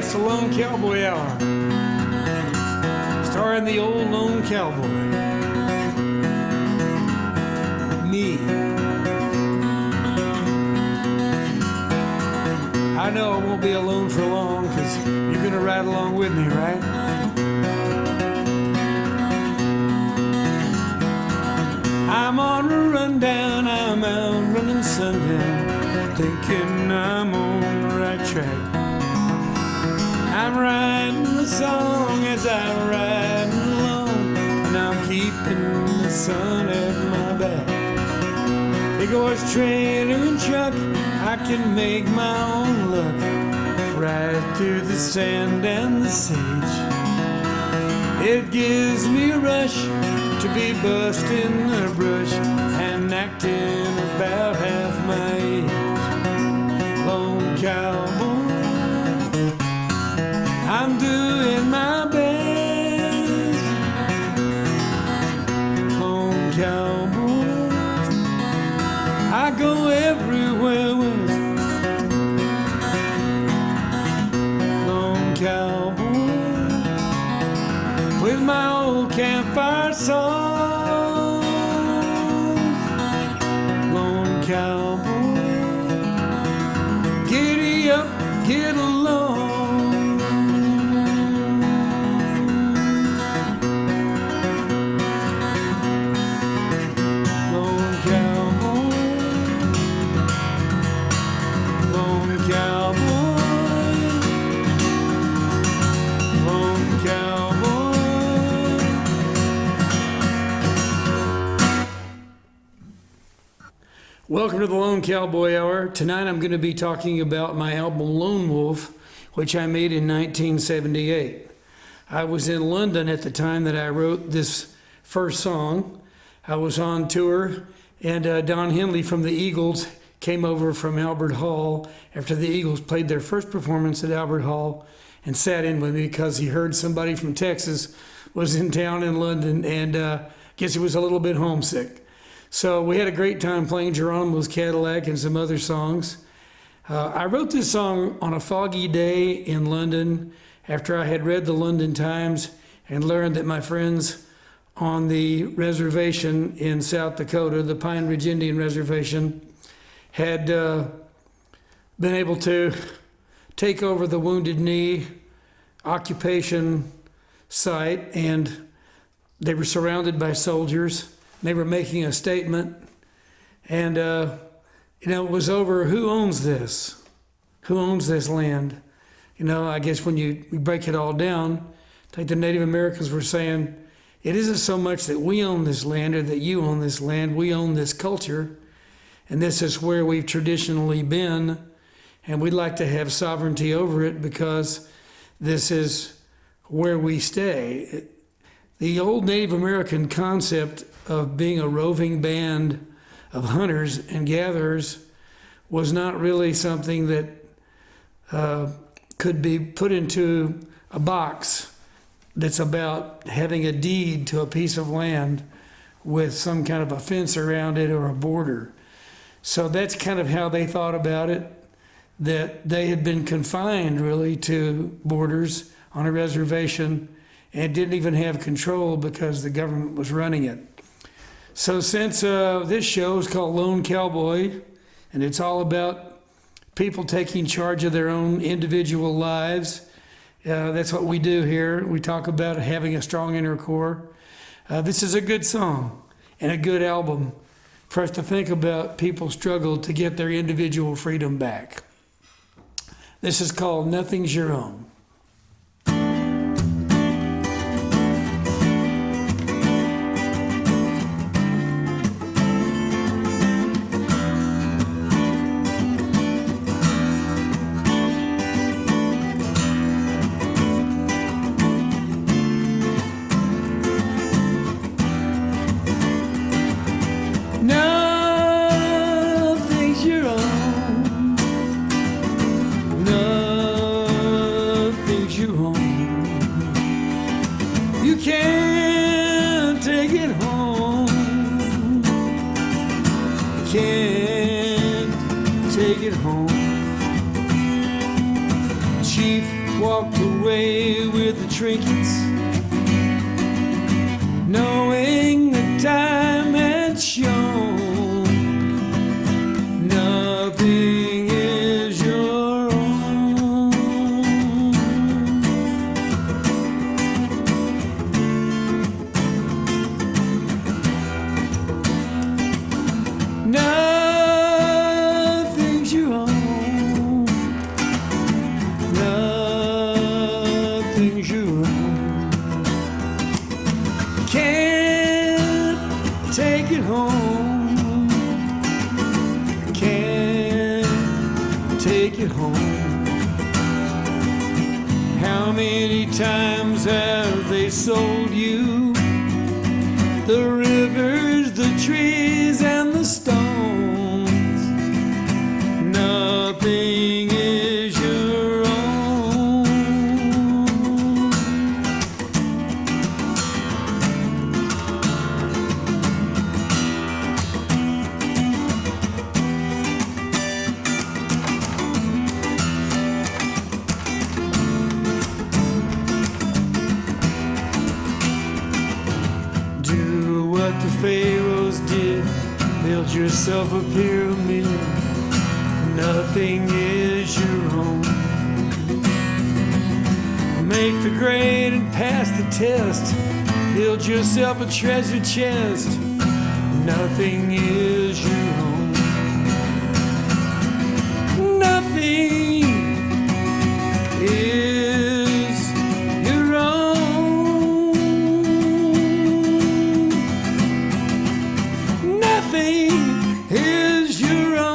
It's the Lone Cowboy Hour, starring the old lone cowboy, me. I know I won't be alone for long, because you're gonna ride along with me, right? I'm on a rundown, I'm out running sundown, thinking I'm on the right track. I'm writing the song as I'm riding along, and I'm keeping the sun at my back. Big horse trailer and truck, I can make my own luck, right through the sand and the sage. It gives me a rush to be busting the brush and acting about half my age. Lone cowboy, I'm doing my best. Lone cowboy, I go everywhere west. Lone cowboy, with my old campfire song. Lone cowboy, giddy up, get along. Lone cowboy, lone cowboy, lone cowboy. Welcome to the Lone Cowboy Hour. Tonight I'm going to be talking about my album Lone Wolf, which I made in 1978. I was in London at the time that I wrote this first song. I was on tour, and Don Henley from the Eagles came over from Albert Hall after the Eagles played their first performance at Albert Hall and sat in with me because he heard somebody from Texas was in town in London, and guess he was a little bit homesick. So we had a great time playing Geronimo's Cadillac and some other songs. I wrote this song on a foggy day in London after I had read the London Times and learned that my friends on the reservation in South Dakota, the Pine Ridge Indian Reservation, had been able to take over the Wounded Knee occupation site, and they were surrounded by soldiers. They were making a statement, and it was over who owns this? Who owns this land? I guess when we break it all down, like the Native Americans were saying, it isn't so much that we own this land or that you own this land, we own this culture, and this is where we've traditionally been, and we'd like to have sovereignty over it because this is where we stay. The old Native American concept of being a roving band of hunters and gatherers was not really something that could be put into a box that's about having a deed to a piece of land with some kind of a fence around it or a border. So that's kind of how they thought about it, that they had been confined really to borders on a reservation and didn't even have control because the government was running it. So since this show is called Lone Cowboy, and it's all about people taking charge of their own individual lives, that's what we do here. We talk about having a strong inner core. This is a good song and a good album for us to think about people's struggle to get their individual freedom back. This is called Nothing's Your Own. Nothing's your own. Nothing's your own. You can't take it home. You can't take it home. Chief walked away with the trinkets, knowing the time had shown nothing is your own. Nothing's your own. Nothing's your own. Can't take it home. Can't take it home. How many times have they sold you the rivers, the trees, and the stones? Nothing is your own. Do what the pharaohs did, build yourself a pyramid. Nothing is your own. Make the grade and pass the test, build yourself a treasure chest. Nothing is your own. Nothing is your own. Nothing is your own.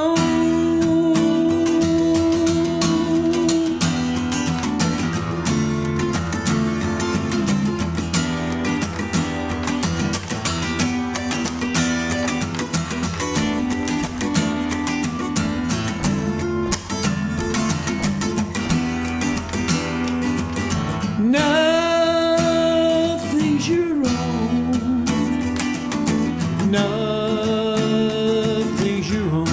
Nothing's your own. Nothing's your own.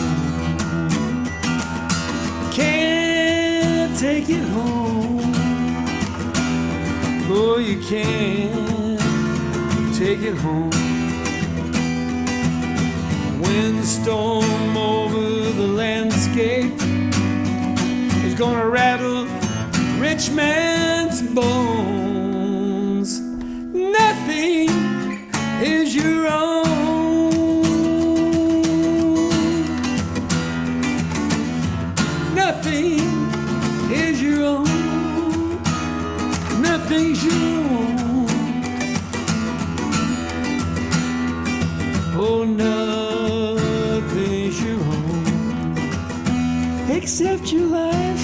Can't take it home. Oh, you can't take it home. Windstorm over the landscape is gonna rattle rich man's bones. Nothing is your own. Nothing is your own. Nothing's your own. Oh, nothing's your own except your life.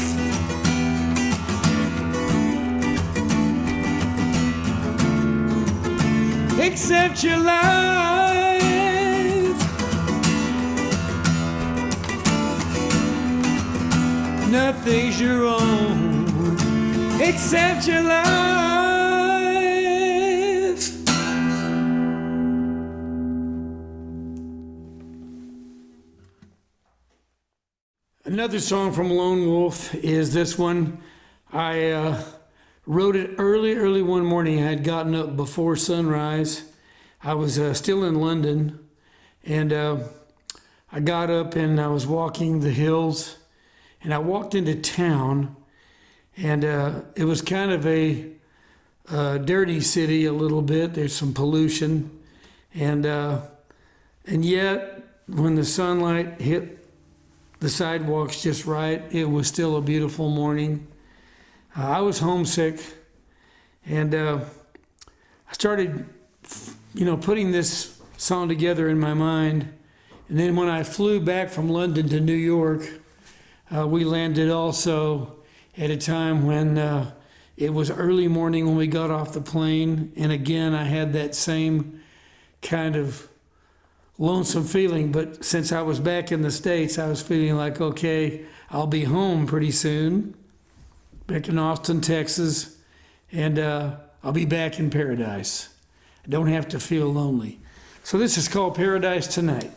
Except your life. Nothing's your own except your life. Another song from Lone Wolf is this one. I wrote it early one morning. I had gotten up before sunrise. I was still in London, and I got up and I was walking the hills, and I walked into town, and it was kind of a dirty city a little bit. There's some pollution, and yet when the sunlight hit the sidewalks just right, it was still a beautiful morning. I was homesick, and I started, putting this song together in my mind. And then when I flew back from London to New York, we landed also at a time when it was early morning when we got off the plane. And again, I had that same kind of lonesome feeling, but since I was back in the States, I was feeling like, okay, I'll be home pretty soon, back in Austin, Texas, and I'll be back in paradise. I don't have to feel lonely. So this is called Paradise Tonight.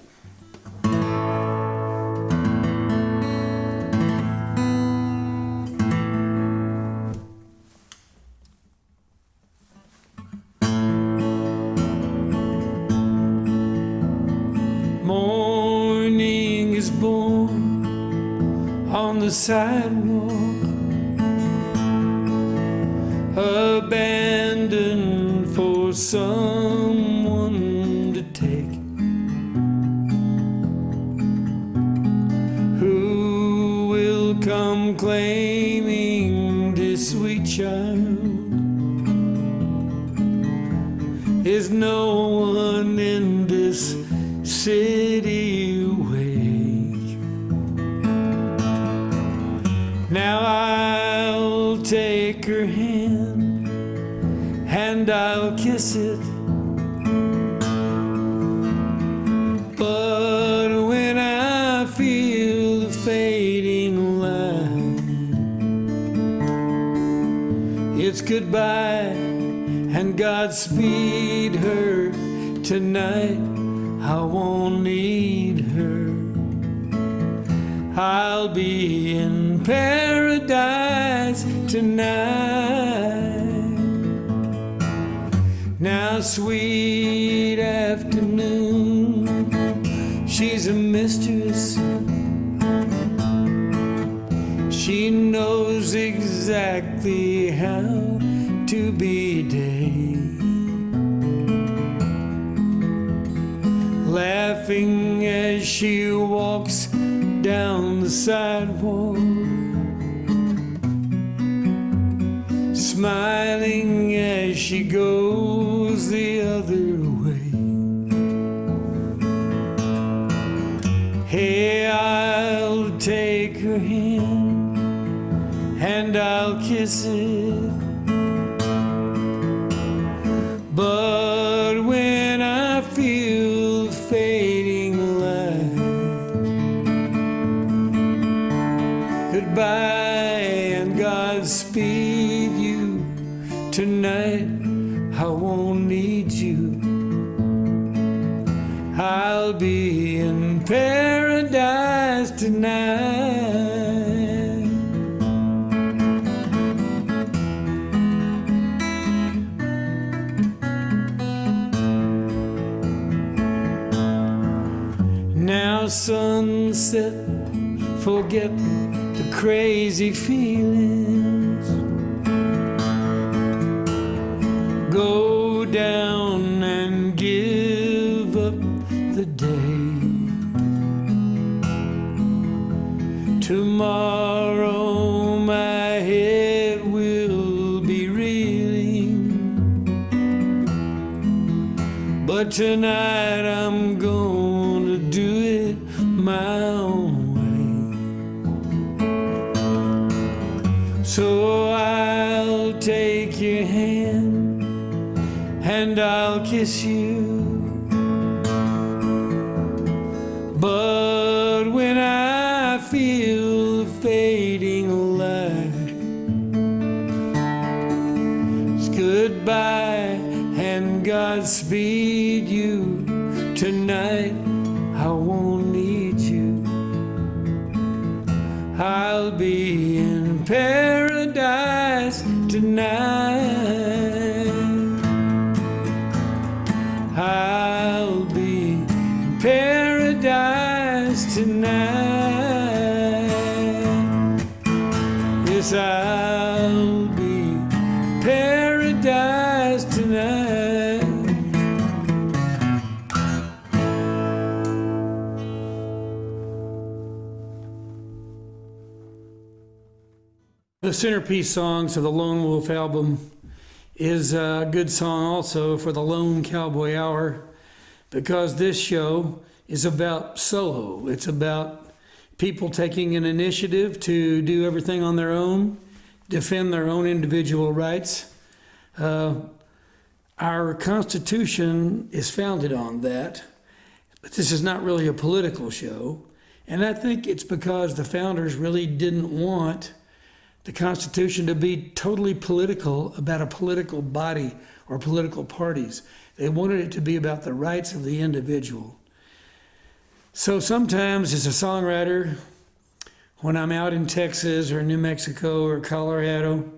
is born on the sidewalk, abandoned for someone to take. Who will come claiming this sweet child? Is no one in this city awake? Now I'll take her hand and I'll kiss it, but when I feel the fading light, it's goodbye and Godspeed her tonight. I won't need her. I'll be in paradise tonight. Now, sweet afternoon, she's a mistress. She knows exactly how to be day, laughing as she walks down the sidewalk, smiling as she goes the other way. Hey, I'll take her hand and I'll kiss it, but when I feel the fading light, goodbye and Godspeed you tonight. I won't need you. I'll be in paradise tonight. Now sunset, forget the crazy feelings. Go down and give up the day. Tomorrow my head will be reeling, but tonight I'm gonna do it my own way. So I'll take your hand and I'll kiss you, but when I feel the fading light, it's goodbye and Godspeed you tonight. I won't need you. I'll be in paradise tonight. I'll be in paradise tonight. Yes, I'll be in paradise tonight. The centerpiece songs of the Lone Wolf album is a good song also for the Lone Cowboy Hour, because this show is about solo. It's about people taking an initiative to do everything on their own, defend their own individual rights. Our Constitution is founded on that, but this is not really a political show. And I think it's because the founders really didn't want the Constitution to be totally political about a political body or political parties. They wanted it to be about the rights of the individual. So sometimes as a songwriter, when I'm out in Texas or New Mexico or Colorado,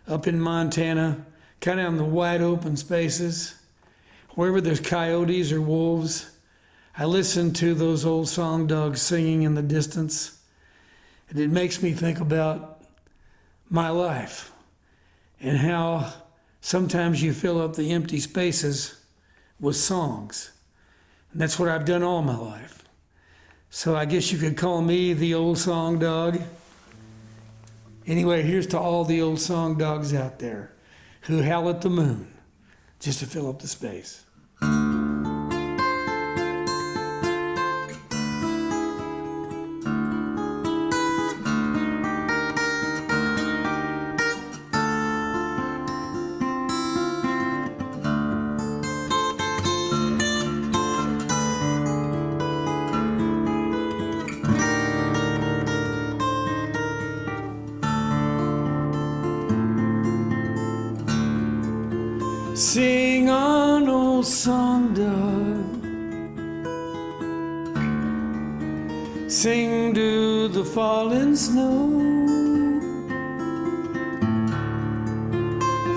up in Montana, kind of in the wide open spaces, wherever there's coyotes or wolves, I listen to those old song dogs singing in the distance, and it makes me think about my life and how sometimes you fill up the empty spaces with songs. And that's what I've done all my life. So I guess you could call me the old song dog. Anyway, here's to all the old song dogs out there who howl at the moon just to fill up the space. Sing on, old song dog, sing to the falling snow,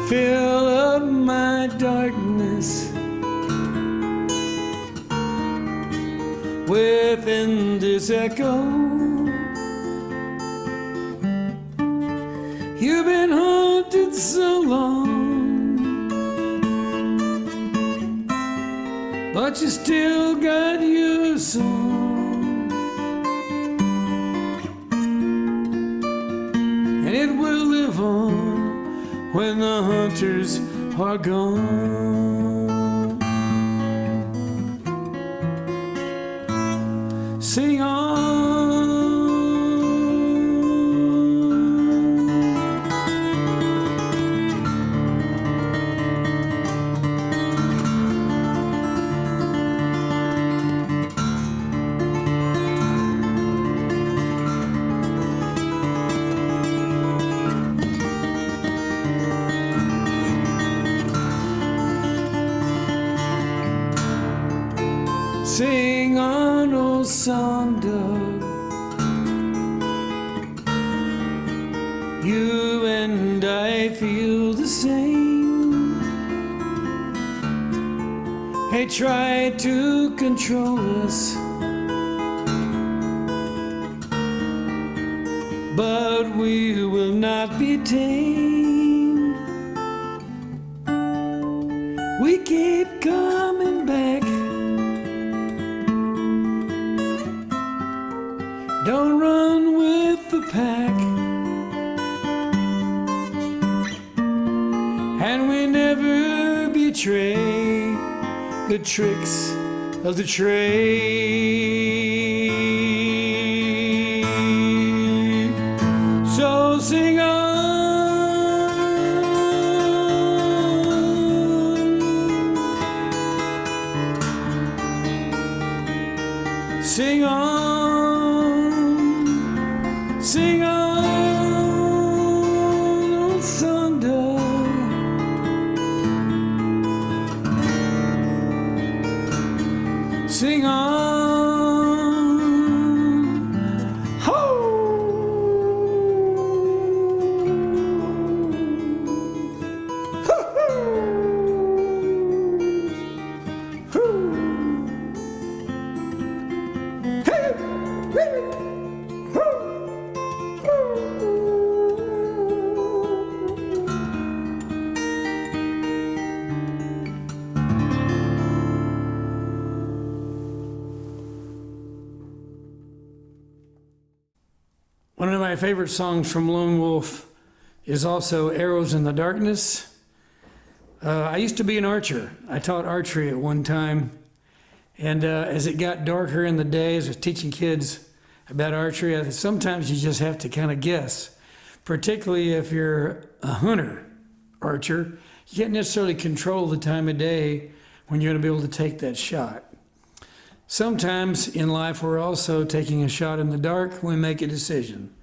fill up my darkness within this echo. You've been haunted so long, but you still got your song, and it will live on when the hunters are gone. Sing on. Sing on, old song dog, you and I feel the same. They try to control us, but we will not be tamed. We keep coming back. Don't run with the pack, and we never betray the tricks of the trade. So sing on, sing on. Sing on, old song dog, sing on, ho! One of my favorite songs from Lone Wolf is also Arrows in the Darkness. I used to be an archer. I taught archery at one time. And as it got darker in the day, as I was teaching kids about archery, sometimes you just have to kind of guess, particularly if you're a hunter archer. You can't necessarily control the time of day when you're going to be able to take that shot. Sometimes in life, we're also taking a shot in the dark when we make a decision.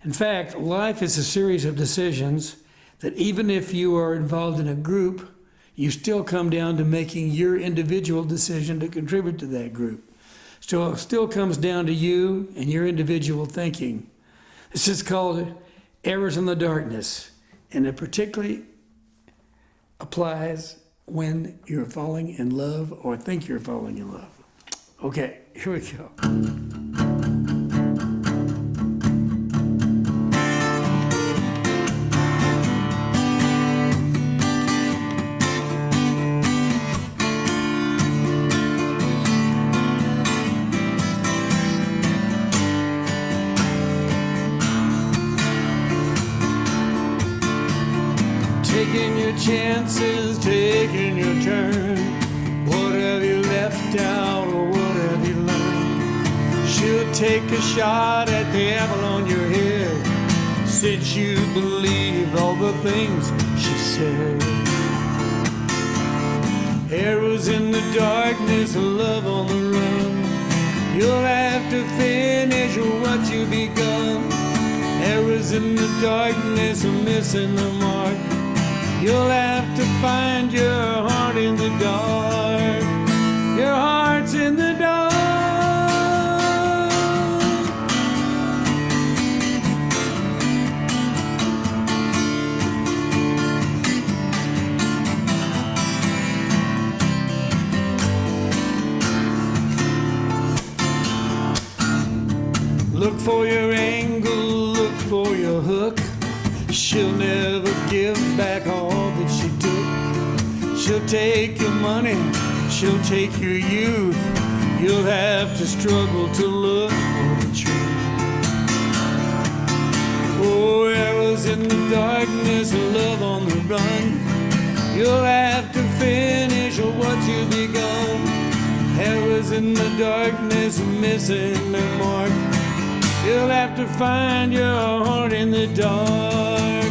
In fact, life is a series of decisions that even if you are involved in a group, you still come down to making your individual decision to contribute to that group. So it still comes down to you and your individual thinking. This is called Arrows in the Darkness, and it particularly applies when you're falling in love or think you're falling in love. Okay, here we go. Taking your chances, taking your turn. What have you left out or what have you learned? She'll take a shot at the apple on your head, since you believed all the things she said. Arrows in the darkness, love on the run. You'll have to finish what you've begun. Arrows in the darkness, missing the mark. You'll have to find your heart in the dark. Your heart's in the dark. Look for your angle, look for your hook. She'll never give back all that she took. She'll take your money, she'll take your youth. You'll have to struggle to look for the truth. Oh, arrows in the darkness, love on the run. You'll have to finish what you've begun. Arrows in the darkness, missing the mark. You'll have to find your heart in the dark.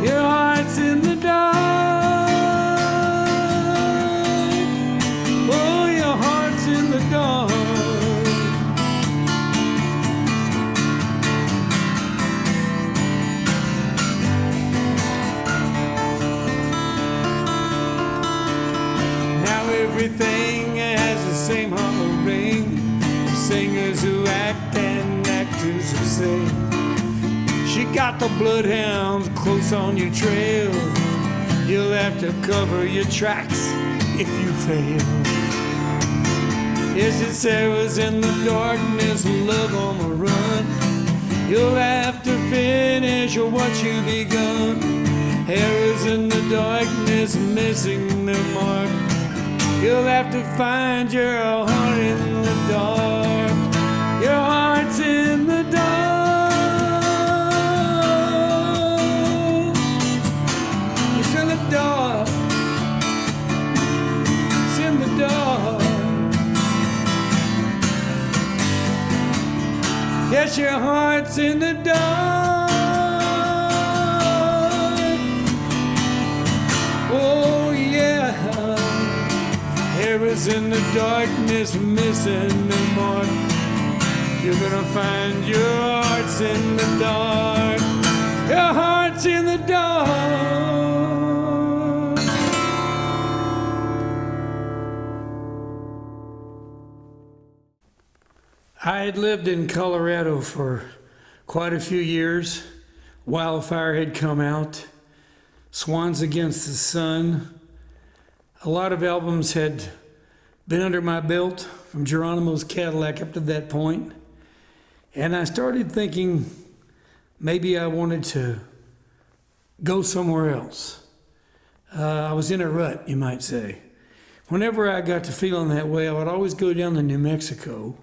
Your heart's in the dark. Oh, your heart's in the dark. Now everything has the same hollow ring. The singers who act and actors who sing. She got the bloodhounds close on your trail. You'll have to cover your tracks if you fail. Yes, it's arrows in the darkness, love on the run. You'll have to finish what you've begun. Arrows in the darkness, missing their mark. You'll have to find your heart in the dark. Your heart's in the dark. It's in the dark. It's in the dark. Yes, your heart's in the dark. Oh, yeah. Arrows in the darkness, missing the mark. You're gonna find your heart's in the dark. Your heart's in the dark. I had lived in Colorado for quite a few years. Wildfire had come out. Swans Against the Sun. A lot of albums had been under my belt from Geronimo's Cadillac up to that point. And I started thinking maybe I wanted to go somewhere else. I was in a rut, you might say. Whenever I got to feeling that way, I would always go down to New Mexico,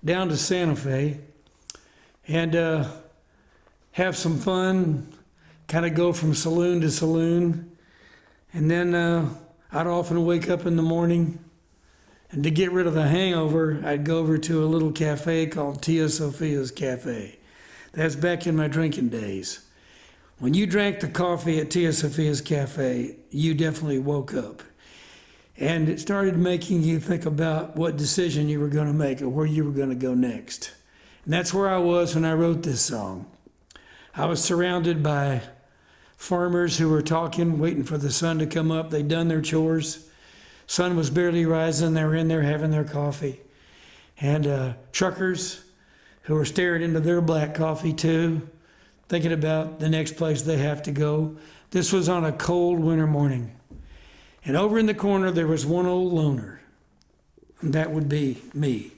down to Santa Fe, and have some fun, kind of go from saloon to saloon. And then I'd often wake up in the morning, and to get rid of the hangover, I'd go over to a little cafe called Tia Sophia's Cafe. That's back in my drinking days. When you drank the coffee at Tia Sophia's Cafe, you definitely woke up. And it started making you think about what decision you were going to make or where you were going to go next. And that's where I was when I wrote this song. I was surrounded by farmers who were talking, waiting for the sun to come up. They'd done their chores. Sun was barely rising. They were in there having their coffee. And truckers who were staring into their black coffee too, thinking about the next place they have to go. This was on a cold winter morning. And over in the corner, there was one old loner. And that would be me.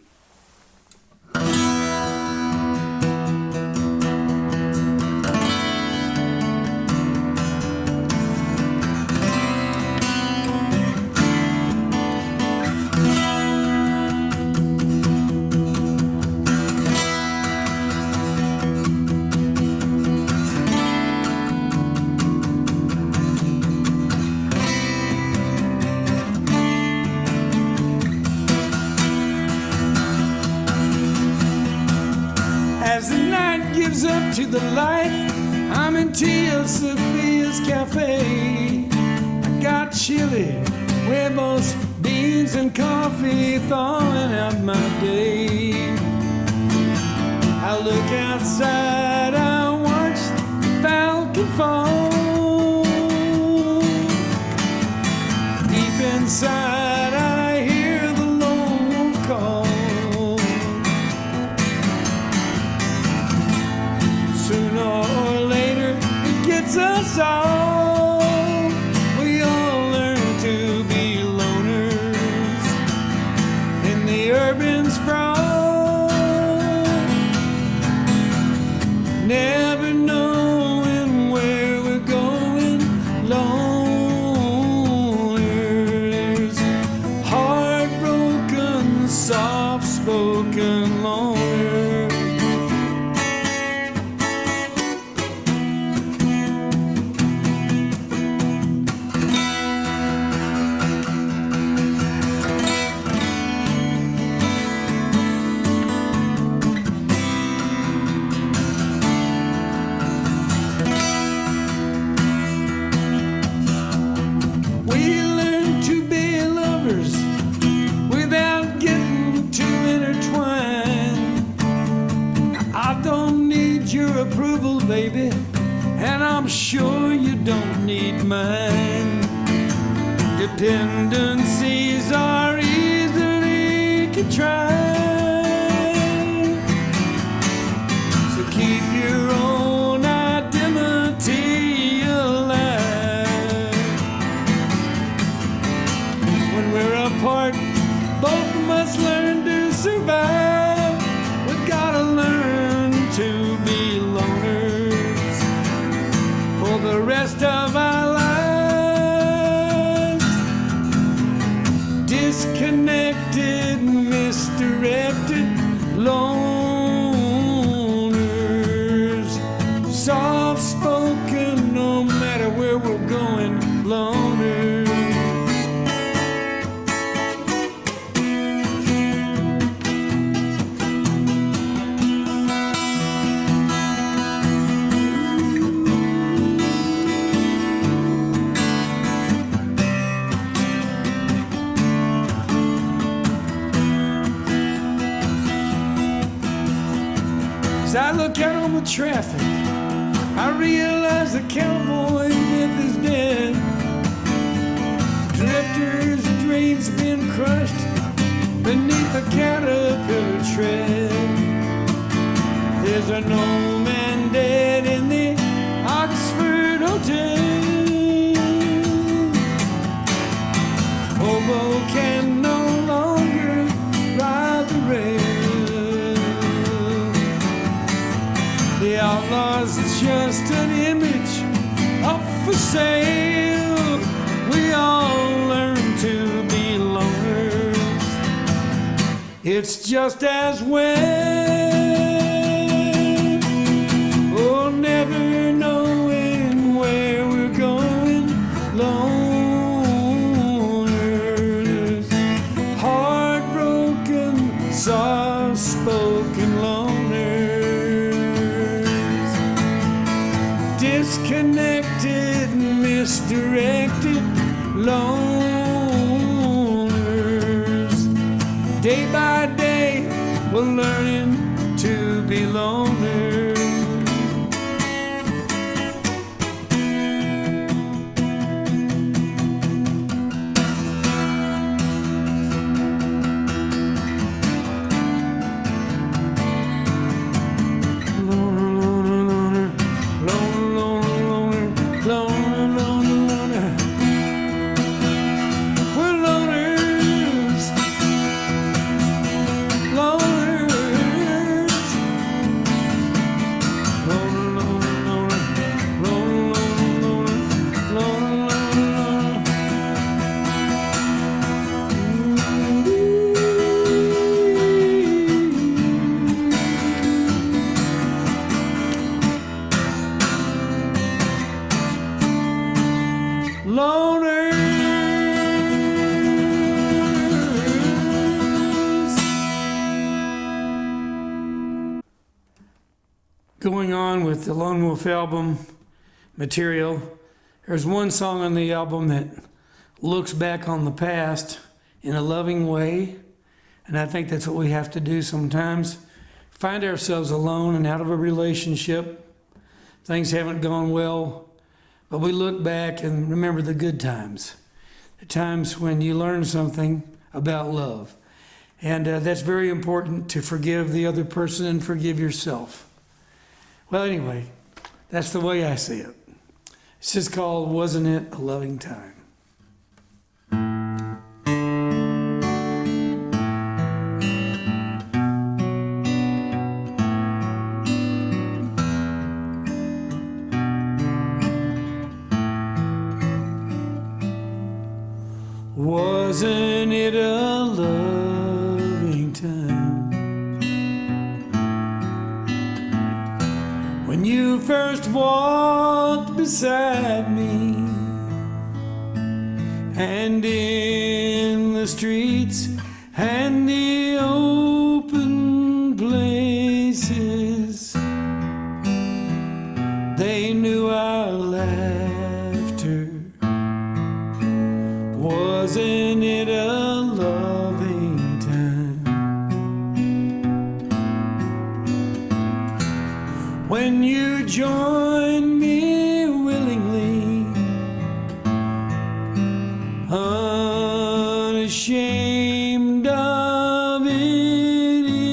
As the night gives up to the light, I'm in Tia Sophia's cafe. I got chili, huevos, beans, and coffee, thawing out my day. I look outside, I watch the falcon fall. Deep inside, I hear the lone wolf call. Sooner or later, it gets us all. We all learn to be loners in the urban sprawl, never knowing where we're going. Loners, heartbroken, soft-spoken loners. Without getting too intertwined, I don't need your approval, baby, and I'm sure you don't need mine. Dependencies are easily contrived, so keep your own identity alive. When we're apart, both must learn to survive. We've gotta learn to be loners for the rest of our lives. Disconnected, misdirected loners. Soft-spoken, no matter where we're going, loners. As I look out on the traffic, I realize the cowboy myth is dead. Drifter's dreams been crushed beneath a caterpillar tread. There's an old man dead in the Oxford Hotel. Hobo can no longer ride the rail. The outlaw's just an image up for sale. We all learn to be loners. It's just as well. Oh, never knowing where we're going. Loners, heartbroken, soft-spoken loners. Disconnected, misdirected loners. Day by day, we're learning to be loners. going on with the Lone Wolf album material, there's one song on the album that looks back on the past in a loving way, and I think that's what we have to do sometimes. Find ourselves alone and out of a relationship. Things haven't gone well, but we look back and remember the good times, the times when you learn something about love. And that's very important, to forgive the other person and forgive yourself. Well, anyway, that's the way I see it. It's just called Wasn't It a Loving Time? Wasn't it a loving time when you first walked beside me, and in the streets and the open places they knew our laughter? Wasn't it a loving time when you joined me willingly, unashamed of anything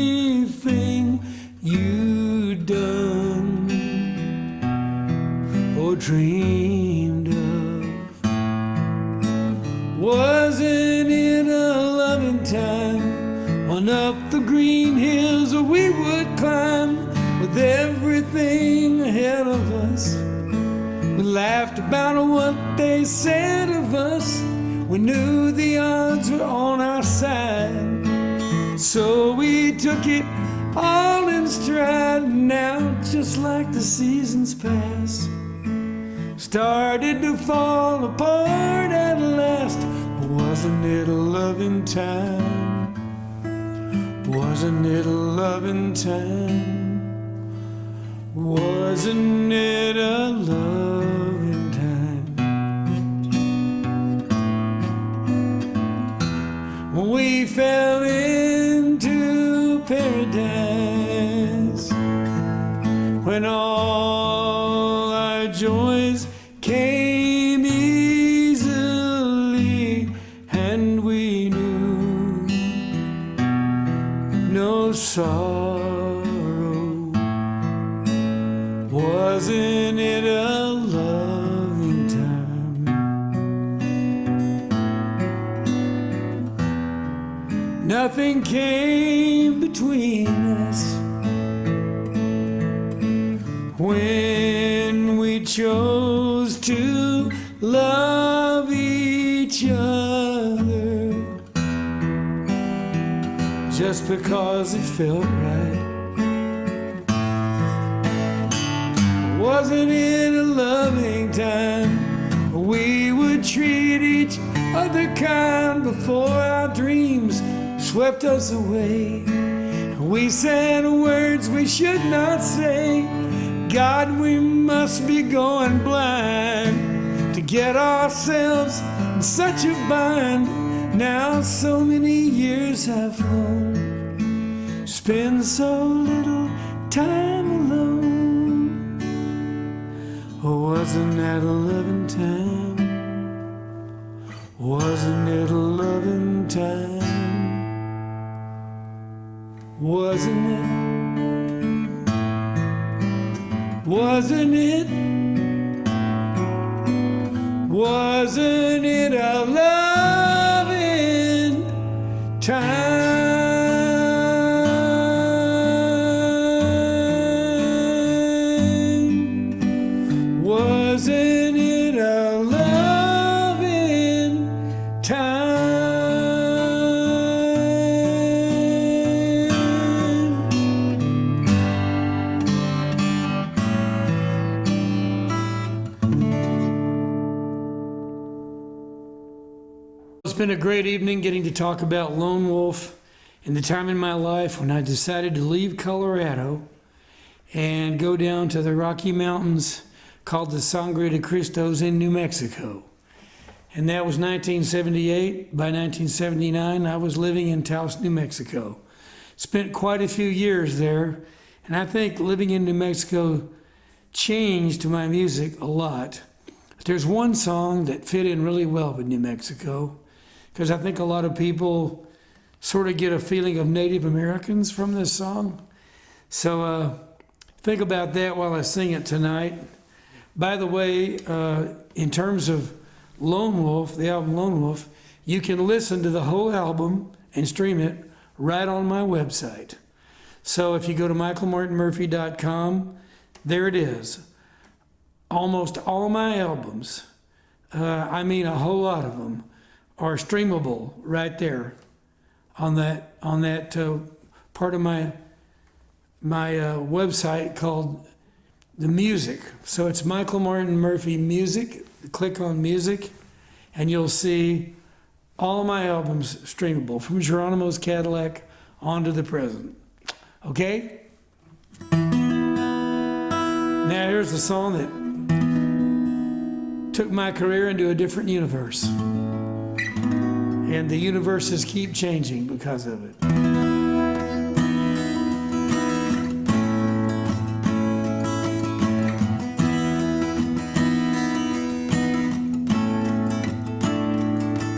you'd done or dreamed of? Wasn't it a loving time when up the green hills we would climb with everything ahead of us? We laughed about what they said of us. We knew the odds were on our side, so we took it all in stride. Now, just like the seasons pass, started to fall apart at last. Wasn't it a loving time? Wasn't it a loving time? Wasn't it a loving time? When we fell into paradise, when all our joys came easily, and we knew no sorrow. Wasn't it a loving time? Nothing came between us when we chose to love each other, just because it felt right. Wasn't it a loving time? We would treat each other kind before our dreams swept us away. We said words we should not say. God, we must be going blind to get ourselves in such a bind. Now so many years have flown, spend so little time alone. Wasn't that a loving time? Wasn't it a loving time? Wasn't it? Wasn't it? Wasn't it a loving time? Wasn't it a loving time? It's been a great evening getting to talk about Lone Wolf and the time in my life when I decided to leave Colorado and go down to the Rocky Mountains called the Sangre de Cristos in New Mexico. And that was 1978. By 1979, I was living in Taos, New Mexico. Spent quite a few years there, and I think living in New Mexico changed my music a lot. There's one song that fit in really well with New Mexico, because I think a lot of people sort of get a feeling of Native Americans from this song. So think about that while I sing it tonight. By the way, in terms of Lone Wolf, the album Lone Wolf, you can listen to the whole album and stream it right on my website. So if you go to michaelmartinmurphey.com, there it is. Almost all my albums, I mean a whole lot of them, are streamable right there on that part of my website called the music. So it's Michael Martin Murphey Music. Click on music, and you'll see all my albums streamable from Geronimo's Cadillac on to the present. Okay? Now here's the song that took my career into a different universe. And the universes keep changing because of it.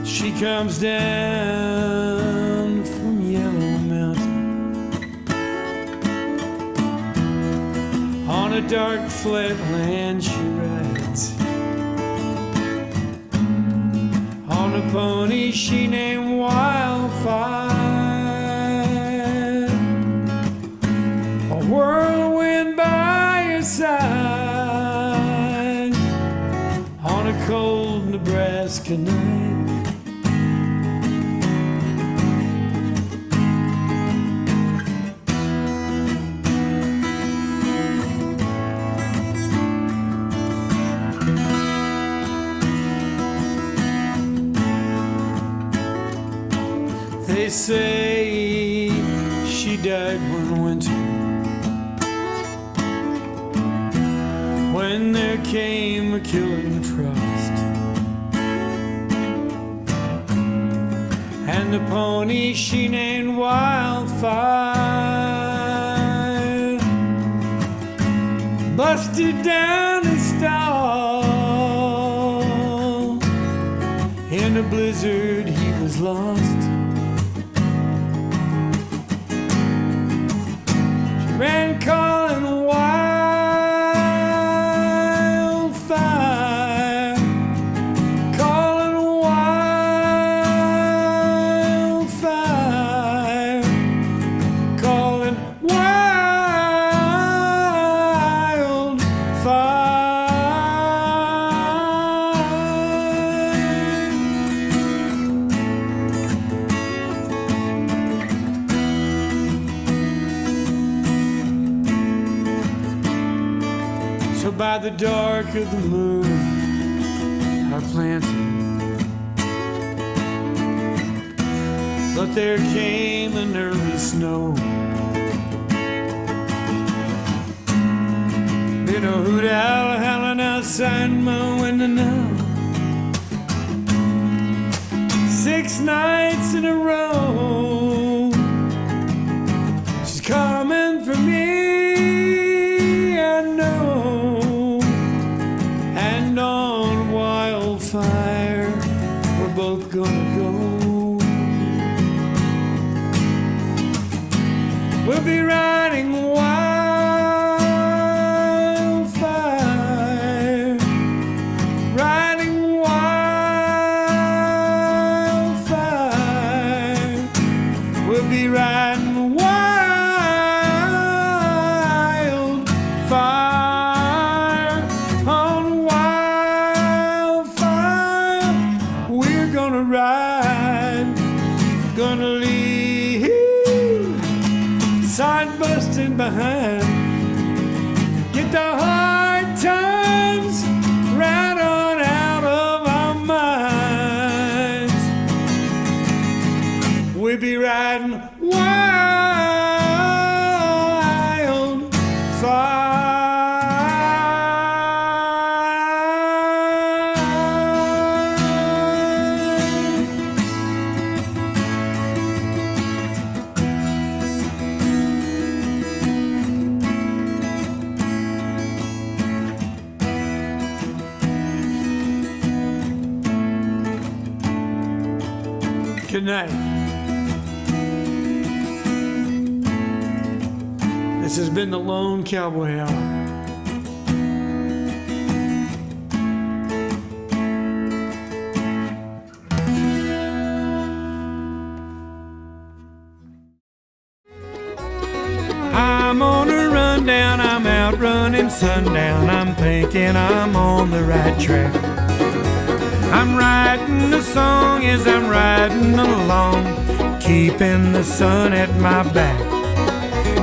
She comes down from Yellow Mountain on a dark flat land she rides on a pony she named Wildfire, a whirlwind by her side on a cold Nebraska night. They say she died one winter when there came a killing frost, and the pony she named Wildfire busted down a stall. In a blizzard he was lost. Ran calling wildfire, calling wildfire, calling So by the dark of the moon I planted, but there came an early snow. Been a hoot owl howling outside my window now, 6 nights in a row. She's coming for me, I know, and on Wildfire we're both gonna go. We'll be riding wildfire, riding wildfire. We'll be riding wildfire, on wildfire. We're gonna ride, gonna leave side busting behind, get the hard times right on out of our minds. We'll be riding wildfire. Good night. This has been the Lone Cowboy Hour. I'm on a rundown, I'm out running sundown. I'm thinking I'm on the right track. I'm writing a song as I'm riding along, keeping the sun at my back.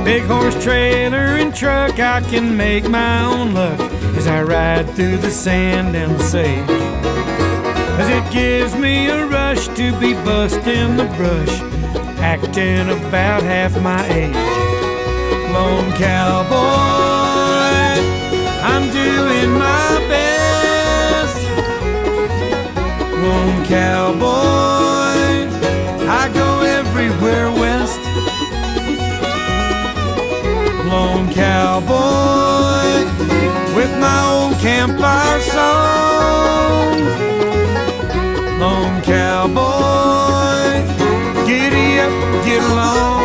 Big horse trailer and truck, I can make my own luck as I ride through the sand and the sage. 'Cause it gives me a rush to be busting the brush, acting about half my age. Lone cowboy, I'm doing my best. Lone cowboy, I go everywhere west. Lone cowboy, with my old campfire song. Lone cowboy, giddy up, get along.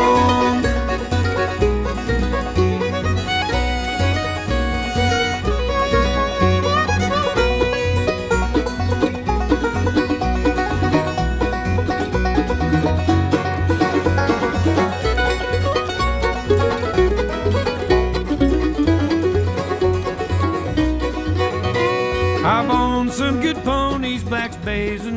I've owned some good ponies, blacks, bays, and